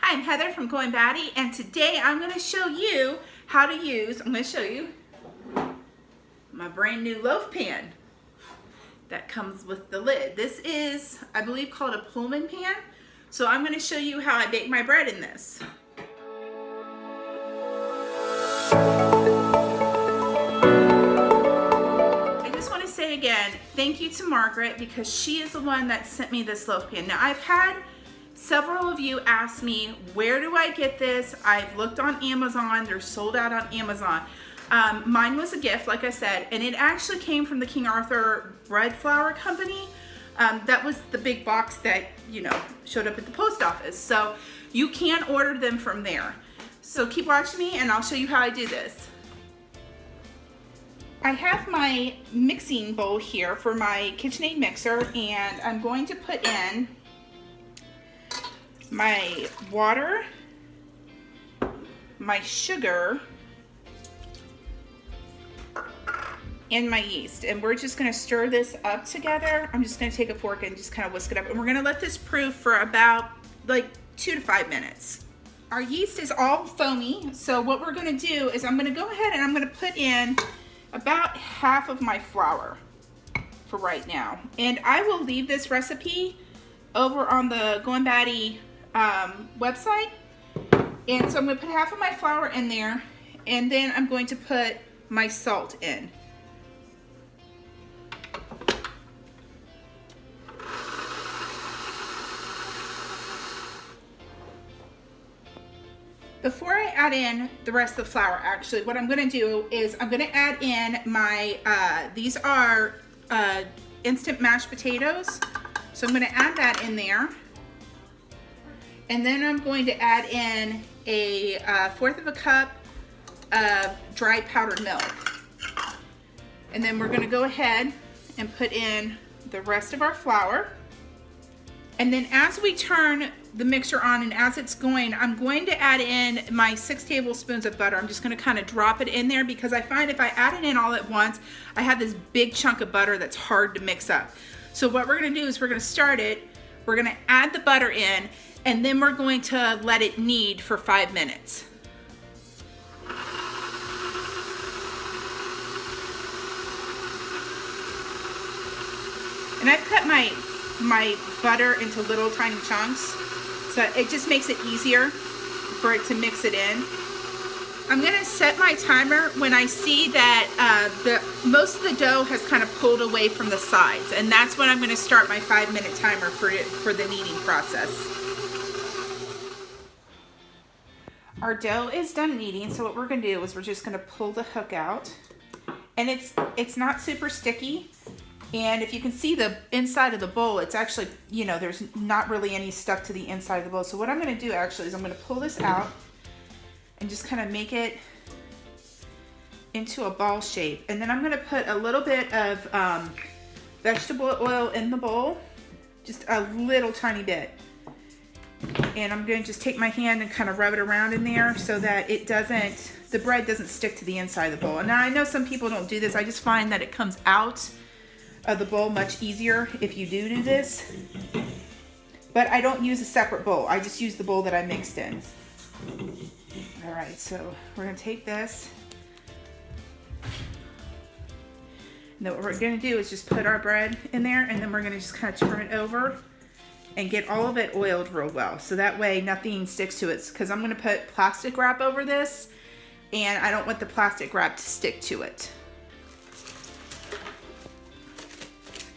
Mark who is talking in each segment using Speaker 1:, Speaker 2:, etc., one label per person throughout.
Speaker 1: Hi, I'm Heather from Going Batty, and today I'm going to show you how to use, my brand new loaf pan that comes with the lid. This is, I believe, called a Pullman pan. So I'm going to show you how I bake my bread in this. I just want to say again, thank you to Margaret, because she is the one that sent me this loaf pan. Now, I've had several of you ask me, where do I get this? I've looked on Amazon. They're sold out on Amazon. Mine was a gift, like I said, and it actually came from the King Arthur Bread Flour Company. That was the big box that, showed up at the post office. So you can order them from there. So keep watching me and I'll show you how I do this. I have my mixing bowl here for my KitchenAid mixer, and I'm going to put in my water, my sugar, and my yeast, and we're just going to stir this up together. I'm just going to take a fork and just kind of whisk it up, and we're going to let this proof for about 2 to 5 minutes. Our yeast is all foamy, so what we're going to do is I'm going to go ahead and I'm going to put in about half of my flour for right now, and I will leave this recipe over on the Going Batty website. And so I'm going to put half of my flour in there, and then I'm going to put my salt in. Before I add in the rest of the flour, actually, what I'm going to do is I'm going to add in my, these are instant mashed potatoes. So I'm going to add that in there. And then I'm going to add in a 1/4 of a cup of dry powdered milk. And then we're going to go ahead and put in the rest of our flour. And then as we turn the mixer on and as it's going, I'm going to add in my 6 tablespoons of butter. I'm just going to kind of drop it in there, because I find if I add it in all at once, I have this big chunk of butter that's hard to mix up. So what we're going to do is we're going to start it. We're going to add the butter in, and then we're going to let it knead for 5 minutes. And I've cut my butter into little tiny chunks, so it just makes it easier for it to mix it in. I'm going to set my timer when I see that most of the dough has kind of pulled away from the sides, and that's when I'm going to start my 5-minute timer for the kneading process. Our dough is done kneading, so what we're going to do is we're just going to pull the hook out, and it's not super sticky. And if you can see the inside of the bowl, it's actually, there's not really any stuck to the inside of the bowl. So what I'm going to do actually is I'm going to pull this out and just kind of make it into a ball shape. And then I'm going to put a little bit of vegetable oil in the bowl, just a little tiny bit. And I'm going to just take my hand and kind of rub it around in there so that the bread doesn't stick to the inside of the bowl. And now I know some people don't do this. I just find that it comes out of the bowl much easier if you do this. But I don't use a separate bowl. I just use the bowl that I mixed in. All right, so we're going to take this. And then what we're going to do is just put our bread in there, and then we're going to just kind of turn it over and get all of it oiled real well. So that way nothing sticks to it, because I'm going to put plastic wrap over this, and I don't want the plastic wrap to stick to it.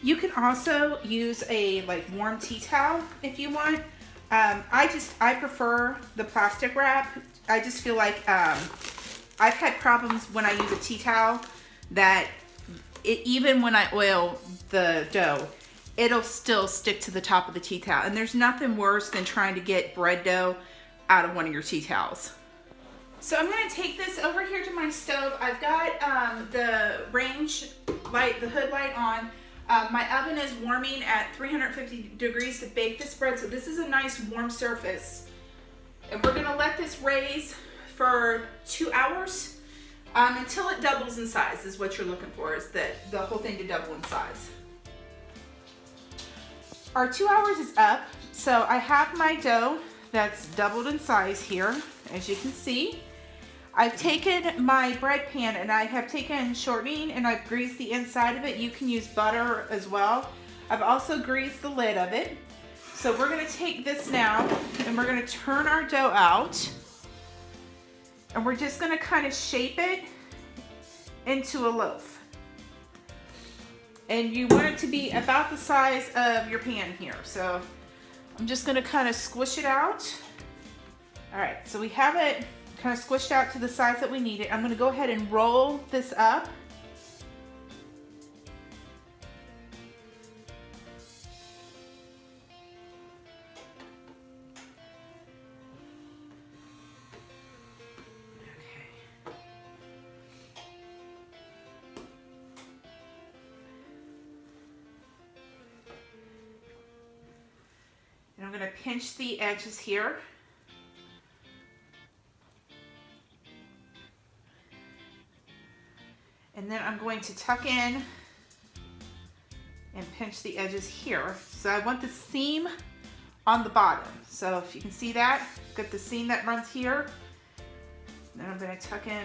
Speaker 1: You can also use a warm tea towel if you want. I prefer the plastic wrap. I just feel like I've had problems when I use a tea towel that even when I oil the dough, it'll still stick to the top of the tea towel. And there's nothing worse than trying to get bread dough out of one of your tea towels. So I'm going to take this over here to my stove. I've got the range light, the hood light on. My oven is warming at 350 degrees to bake this bread, so this is a nice warm surface. And we're going to let this raise for 2 hours until it doubles in size, is what you're looking for, is the whole thing to double in size. Our 2 hours is up, so I have my dough that's doubled in size here, as you can see. I've taken my bread pan and I have taken shortening and I've greased the inside of it. You can use butter as well. I've also greased the lid of it. So we're gonna take this now and we're gonna turn our dough out. And we're just gonna kind of shape it into a loaf. And you want it to be about the size of your pan here. So I'm just gonna kind of squish it out. All right, so we have it kind of squished out to the size that we need it. I'm gonna go ahead and roll this up. And I'm gonna pinch the edges here. And then I'm going to tuck in and pinch the edges here. So I want the seam on the bottom. So if you can see that, got the seam that runs here. Then I'm gonna tuck in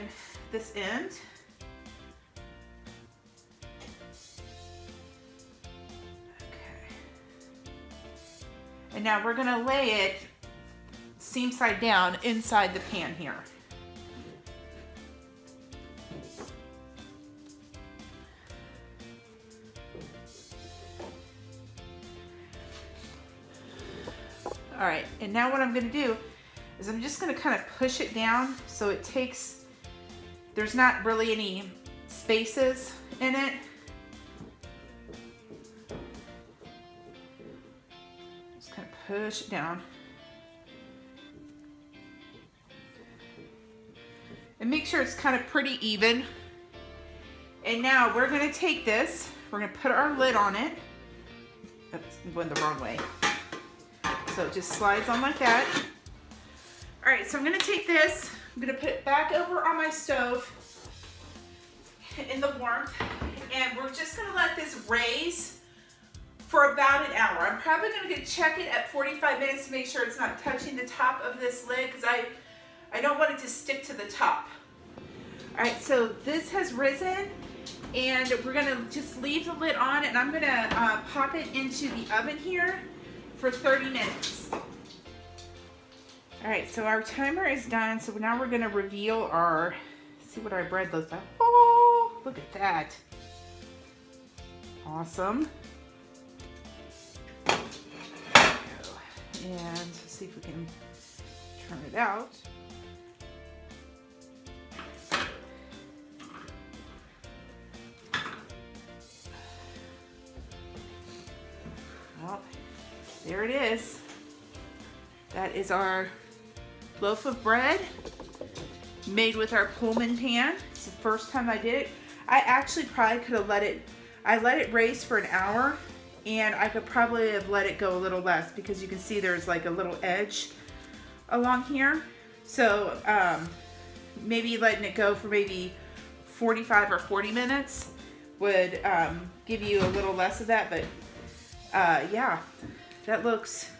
Speaker 1: this end. Okay. And now we're gonna lay it seam side down inside the pan here. All right, and now what I'm gonna do is I'm just gonna kind of push it down so it takes, there's not really any spaces in it. Just kind of push it down. And make sure it's kind of pretty even. And now we're gonna take this, we're gonna put our lid on it. Oops, I'm going the wrong way. So it just slides on like that. All right, so I'm gonna take this, I'm gonna put it back over on my stove in the warmth, and we're just gonna let this raise for about an hour. I'm probably gonna check it at 45 minutes to make sure it's not touching the top of this lid, because I don't want it to stick to the top. All right, so this has risen, and we're gonna just leave the lid on, and I'm gonna pop it into the oven here for 30 minutes. All right, so our timer is done. So now we're gonna reveal our, see what our bread looks like. Oh, look at that. Awesome. And let's see if we can turn it out. Well, there it is. That is our loaf of bread made with our Pullman pan. It's the first time I did it. I actually probably could have let it raise for an hour, and I could probably have let it go a little less, because you can see there's like a little edge along here. So maybe letting it go for maybe 45 or 40 minutes would give you a little less of that, but yeah. That looks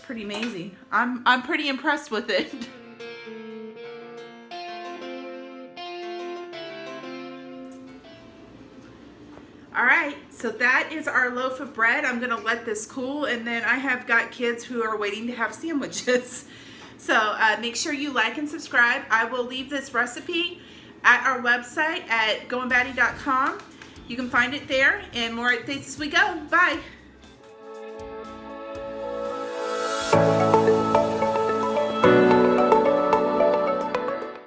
Speaker 1: pretty amazing. I'm pretty impressed with it. All right, so that is our loaf of bread. I'm gonna let this cool, and then I have got kids who are waiting to have sandwiches. So make sure you like and subscribe. I will leave this recipe at our website at goandbatty.com. You can find it there, and more updates as we go. Bye.